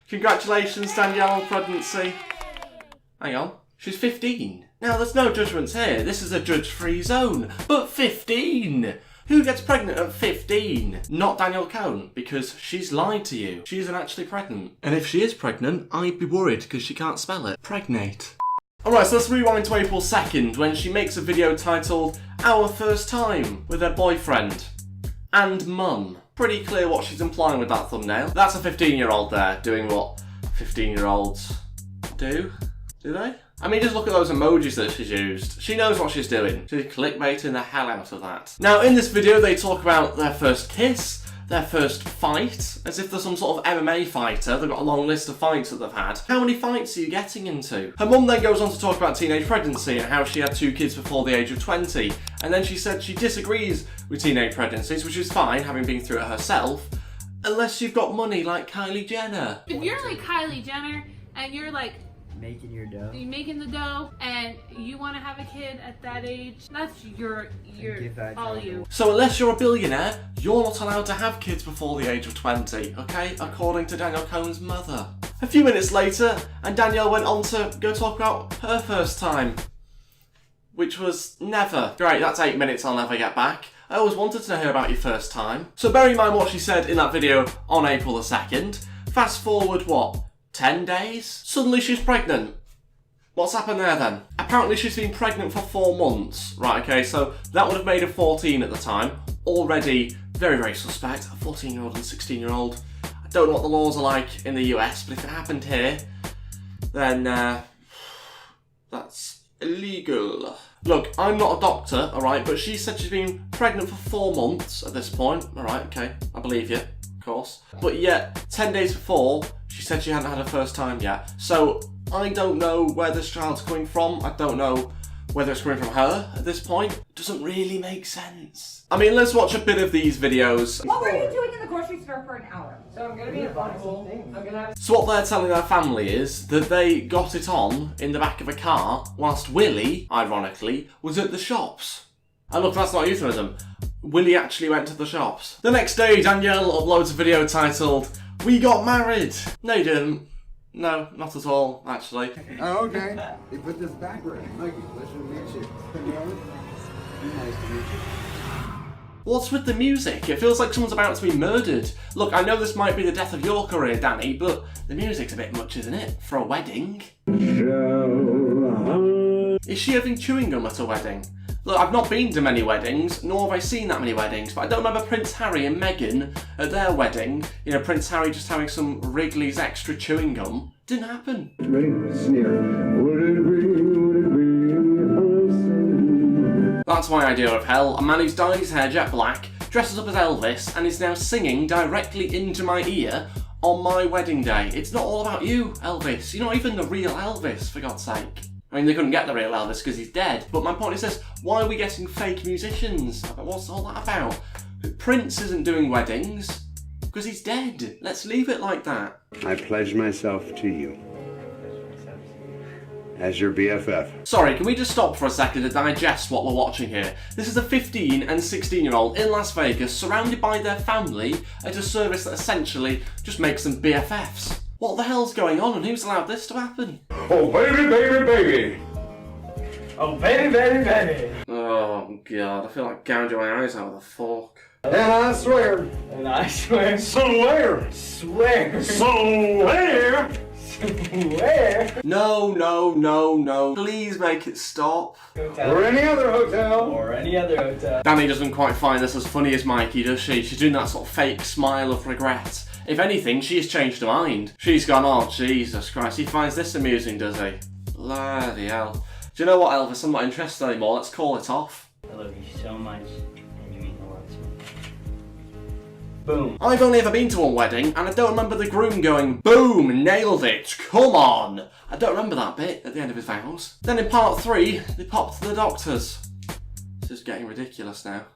Congratulations, Danielle, on pregnancy. Hang on, she's 15. Now, there's no judgments here. This is a judge-free zone. But 15! Who gets pregnant at 15? Not Danielle Cohn, because she's lied to you. She isn't actually pregnant. And if she is pregnant, I'd be worried because she can't spell it. Pregnate. Alright, so let's rewind to April 2nd when she makes a video titled Our First Time with her boyfriend and mum. Pretty clear what she's implying with that thumbnail. That's a 15-year-old there doing what 15-year-olds do. Do they? I mean, just look at those emojis that she's used. She knows what she's doing. She's clickbaiting the hell out of that. Now, in this video, they talk about their first kiss, their first fight, as if they're some sort of MMA fighter. They've got a long list of fights that they've had. How many fights are you getting into? Her mum then goes on to talk about teenage pregnancy and how she had 2 kids before the age of 20. And then she said she disagrees with teenage pregnancies, which is fine, having been through it herself, unless you've got money like Kylie Jenner. If you're like Kylie Jenner and you're like making your dough. You're making the dough, and you want to have a kid at that age. That's your all you. So unless you're a billionaire, you're not allowed to have kids before the age of 20, okay? According to Danielle Cohn's mother. A few minutes later, and Danielle went on to go talk about her first time, which was never. Great, that's 8 minutes I'll never get back. I always wanted to hear about your first time. So bear in mind what she said in that video on April the 2nd. Fast forward, what? 10 days? Suddenly she's pregnant. What's happened there then? Apparently she's been pregnant for 4 months. Right, okay, so that would have made her 14 at the time. Already very, very suspect. A 14-year-old and 16-year-old. I don't know what the laws are like in the US, but if it happened here, then that's illegal. Look, I'm not a doctor, alright, but she said she's been pregnant for 4 months at this point. Alright, okay, I believe you, of course. But yet, 10 days before, she said she hadn't had her first time yet. So, I don't know where this child's coming from. I don't know whether it's coming from her at this point. It doesn't really make sense. I mean, let's watch a bit of these videos. What were you doing in the grocery store for an hour? So I'm gonna be a butthole. I'm gonna have. So what they're telling their family is that they got it on in the back of a car whilst Willie, ironically, was at the shops. And look, that's not a euphemism. Willie actually went to the shops. The next day, Danielle uploads a video titled, We Got Married. No, you didn't. No, not at all, actually. Oh, okay. They put this backward. Mikey, pleasure to meet you. Nice to meet you. What's with the music? It feels like someone's about to be murdered. Look, I know this might be the death of your career, Dani, but the music's a bit much, isn't it? For a wedding. Is she having chewing gum at a wedding? Look, I've not been to many weddings, nor have I seen that many weddings, but I don't remember Prince Harry and Meghan at their wedding. You know, Prince Harry just having some Wrigley's extra chewing gum. Didn't happen. That's my idea of hell. A man who's dyed his hair jet black, dresses up as Elvis, and is now singing directly into my ear on my wedding day. It's not all about you, Elvis. You're not even the real Elvis, for God's sake. I mean, they couldn't get the real Elvis because he's dead. But my point is this, why are we getting fake musicians? What's all that about? Prince isn't doing weddings because he's dead. Let's leave it like that. I pledge myself to you as your BFF. Sorry, can we just stop for a second to digest what we're watching here? This is a 15 and 16-year-old in Las Vegas surrounded by their family at a service that essentially just makes them BFFs. What the hell's going on and who's allowed this to happen? Oh, baby, baby, baby. Oh, baby, baby, baby. Oh, God, I feel like gouging my eyes out with a fork. And I swear. And I swear. Swear. Swear. Swear. Swear. No, no, no, no. Please make it stop. Hotel. Or any other hotel. Or any other hotel. Dani doesn't quite find this as funny as Mikey, does she? She's doing that sort of fake smile of regret. If anything, she's changed her mind. She's gone, oh, Jesus Christ, he finds this amusing, does he? Bloody hell. Do you know what, Elvis? I'm not interested anymore. Let's call it off. I love you so much, and you mean a lot to me. Boom. I've only ever been to one wedding, and I don't remember the groom going, boom, nailed it, come on. I don't remember that bit at the end of his vows. Then in part 3, they popped to the doctors. This is getting ridiculous now.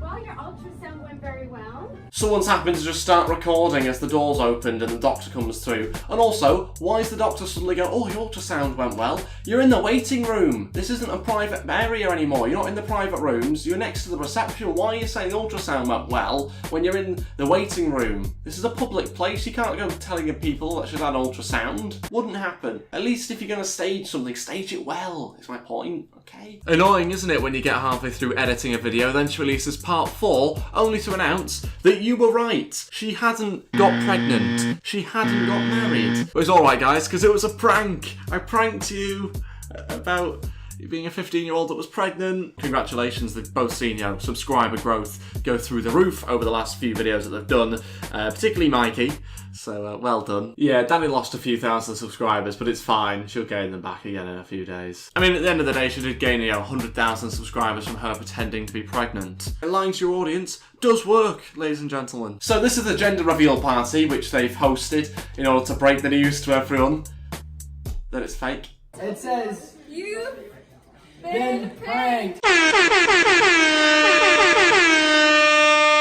Well, your ultrasound went very well. Someone's happened to just start recording as the doors opened and the doctor comes through. And also, why is the doctor suddenly going, oh, your ultrasound went well? You're in the waiting room. This isn't a private area anymore. You're not in the private rooms. You're next to the reception. Why are you saying the ultrasound went well when you're in the waiting room? This is a public place. You can't go telling people that she's had an ultrasound. Wouldn't happen. At least if you're going to stage something, stage it well, is my point, okay? Annoying, isn't it, when you get halfway through editing a video, then she releases part 4, only to announce that you were right. She hadn't got pregnant. She hadn't got married. It was alright, guys, because it was a prank. I pranked you about being a 15-year-old that was pregnant. Congratulations, they've both seen, subscriber growth go through the roof over the last few videos that they've done, particularly Mikey. So, well done. Yeah, Dani lost a few thousand subscribers, but it's fine. She'll gain them back again in a few days. I mean, at the end of the day, she did gain, 100,000 subscribers from her pretending to be pregnant. Lying to your audience does work, ladies and gentlemen. So this is the gender reveal party, which they've hosted in order to break the news to everyone that it's fake. It says, You've been pranked.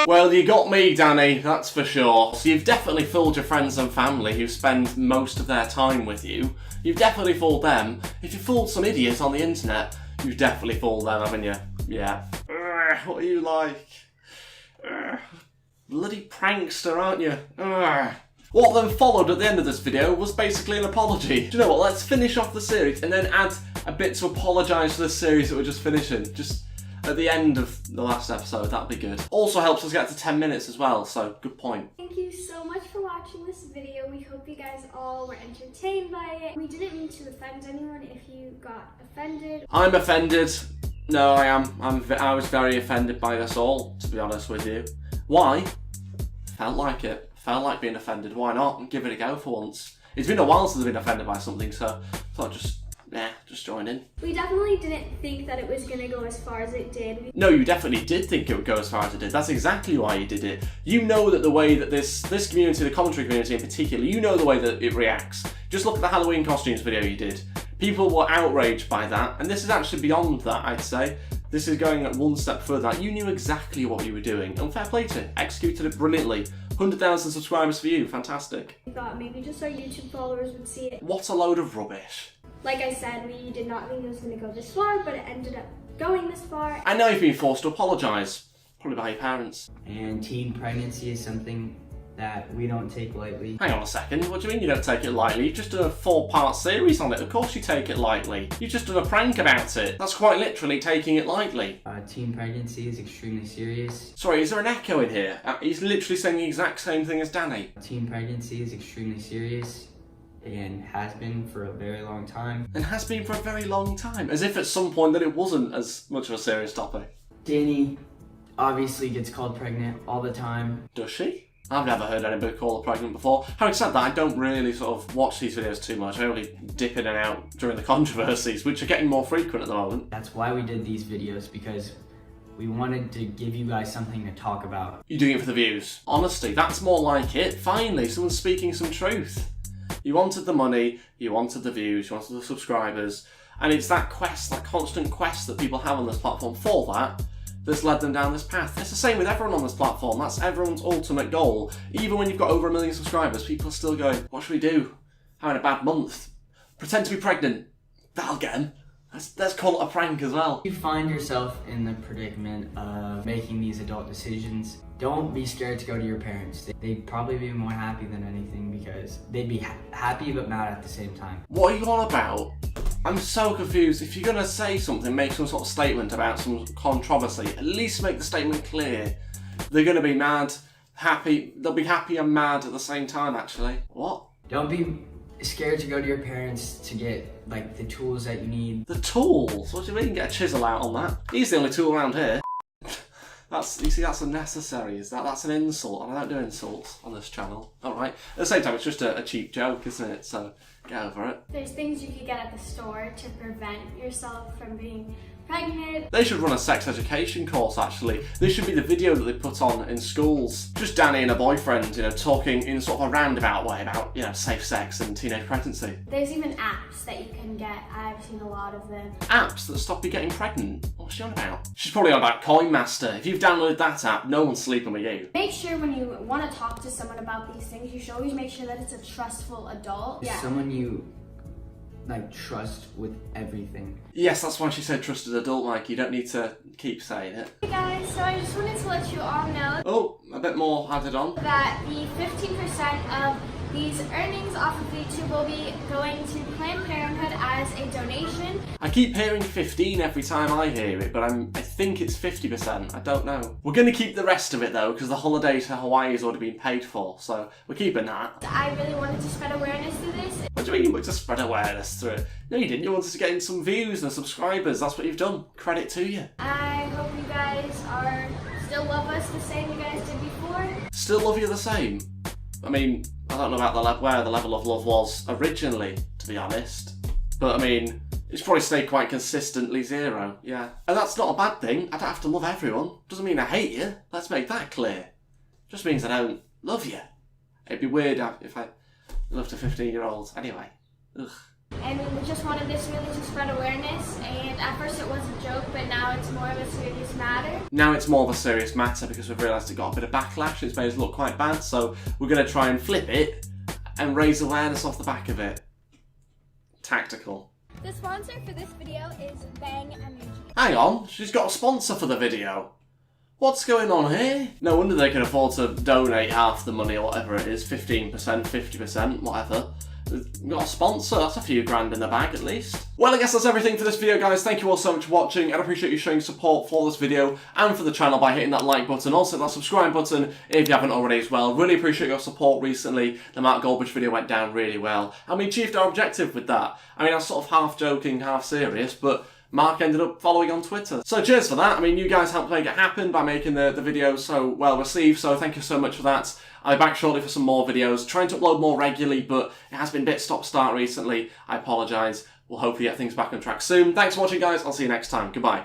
Well, you got me, Dani, that's for sure. So you've definitely fooled your friends and family who spend most of their time with you. You've definitely fooled them. If you fooled some idiot on the internet, you've definitely fooled them, haven't you? Yeah. What are you like? Bloody prankster, aren't you? What then followed at the end of this video was basically an apology. Do you know what? Let's finish off the series and then add a bit to apologise for the series that we're just finishing. Just at the end of the last episode, that'd be good. Also helps us get to 10 minutes as well, so good point. Thank you so much for watching this video. We hope you guys all were entertained by it. We didn't mean to offend anyone if you got offended. I'm offended. No, I am. I was very offended by this all, to be honest with you. Why? Felt like it. Felt like being offended. Why not? Give it a go for once. It's been a while since I've been offended by something, so I thought just join in. We definitely didn't think that it was going to go as far as it did. No, you definitely did think it would go as far as it did. That's exactly why you did it. You know that the way that this community, the commentary community in particular, you know the way that it reacts. Just look at the Halloween costumes video you did. People were outraged by that, and this is actually beyond that, I'd say. This is going one step further. You knew exactly what you were doing, and fair play to you. Executed it brilliantly. 100,000 subscribers for you, fantastic. We thought maybe just our YouTube followers would see it. What a load of rubbish. Like I said, we did not think it was going to go this far, but it ended up going this far. And now you've been forced to apologise. Probably by your parents. And teen pregnancy is something that we don't take lightly. Hang on a second, what do you mean you don't take it lightly? You've just done a 4-part series on it, of course you take it lightly. You've just done a prank about it. That's quite literally taking it lightly. Teen pregnancy is extremely serious. Sorry, is there an echo in here? He's literally saying the exact same thing as Dani. Teen pregnancy is extremely serious and has been for a very long time. And has been for a very long time, as if at some point that it wasn't as much of a serious topic. Dani obviously gets called pregnant all the time. Does she? I've never heard anybody call her pregnant before. Having said that, I don't really sort of watch these videos too much. I only dip in and out during the controversies, which are getting more frequent at the moment. That's why we did these videos, because we wanted to give you guys something to talk about. You're doing it for the views. Honestly, that's more like it. Finally, someone's speaking some truth. You wanted the money, you wanted the views, you wanted the subscribers, and it's that quest, that constant quest that people have on this platform for that's led them down this path. It's the same with everyone on this platform. That's everyone's ultimate goal. Even when you've got over 1 million subscribers, people are still going, what should we do? Having a bad month. Pretend to be pregnant. That'll get them. Let's call it a prank as well. If you find yourself in the predicament of making these adult decisions, don't be scared to go to your parents. They'd probably be more happy than anything, because they'd be happy but mad at the same time. What are you on about? I'm so confused. If you're going to say something, make some sort of statement about some controversy, at least make the statement clear. They're going to be mad, happy. They'll be happy and mad at the same time, actually. What? Don't be scared to go to your parents to get like the tools that you need. The tools? What do you mean? Get a chisel out on that? He's the only tool around here. You see, that's unnecessary. That's an insult, and I don't do insults on this channel. Alright. At the same time, it's just a cheap joke, isn't it? So, get over it. There's things you could get at the store to prevent yourself from being pregnant. They should run a sex education course, actually. This should be the video that they put on in schools. Just Dani and her boyfriend, you know, talking in sort of a roundabout way about, you know, safe sex and teenage pregnancy. There's even apps that you can get. I've seen a lot of them. Apps that stop you getting pregnant? What's she on about? She's probably on about Coin Master. If you've downloaded that app, no one's sleeping with you. Make sure when you want to talk to someone about these things, you should always make sure that it's a trustful adult. Yeah. Someone you like trust with everything. Yes, that's why she said trusted adult, Mike. You don't need to keep saying it. Hey guys, so I just wanted to let you all know Oh, a bit more added on. that the 15% of these earnings off of YouTube will be going to Planned Parenthood as a donation. I keep hearing 15 every time I hear it, but I think it's 50%. I don't know. We're going to keep the rest of it though, because the holiday to Hawaii has already been paid for, so we're keeping that. I really wanted to spread awareness through this. What do you mean you wanted to spread awareness through it? No, you didn't. You wanted to get in some views and subscribers. That's what you've done. Credit to you. I hope you guys still love us the same you guys did before. Still love you the same. I mean, I don't know about where the level of love was originally, to be honest. But I mean, it's probably stayed quite consistently 0, yeah. And that's not a bad thing. I don't have to love everyone. Doesn't mean I hate you. Let's make that clear. Just means I don't love you. It'd be weird if I loved a 15-year-old. Anyway. Ugh. And we just wanted this really to spread awareness, and at first it was a joke, but now it's more of a serious matter. Now it's more of a serious matter because we've realised it got a bit of backlash. It's made us look quite bad, so we're going to try and flip it and raise awareness off the back of it. Tactical. The sponsor for this video is Bang Energy. Hang on, she's got a sponsor for the video. What's going on here? No wonder they can afford to donate half the money or whatever it is, 15%, 50%, whatever. We've got a sponsor, that's a few grand in the bag at least. Well, I guess that's everything for this video, guys. Thank you all so much for watching. I appreciate you showing support for this video and for the channel by hitting that like button. Also, that subscribe button if you haven't already as well. Really appreciate your support recently. The Mark Goldbridge video went down really well. And we achieved our objective with that. I mean, I was sort of half joking, half serious, but Mark ended up following on Twitter. So cheers for that. I mean, you guys helped make it happen by making the video so well received, so thank you so much for that. I'll be back shortly for some more videos, trying to upload more regularly, but it has been a bit stop-start recently. I apologise. We'll hopefully get things back on track soon. Thanks for watching, guys. I'll see you next time. Goodbye.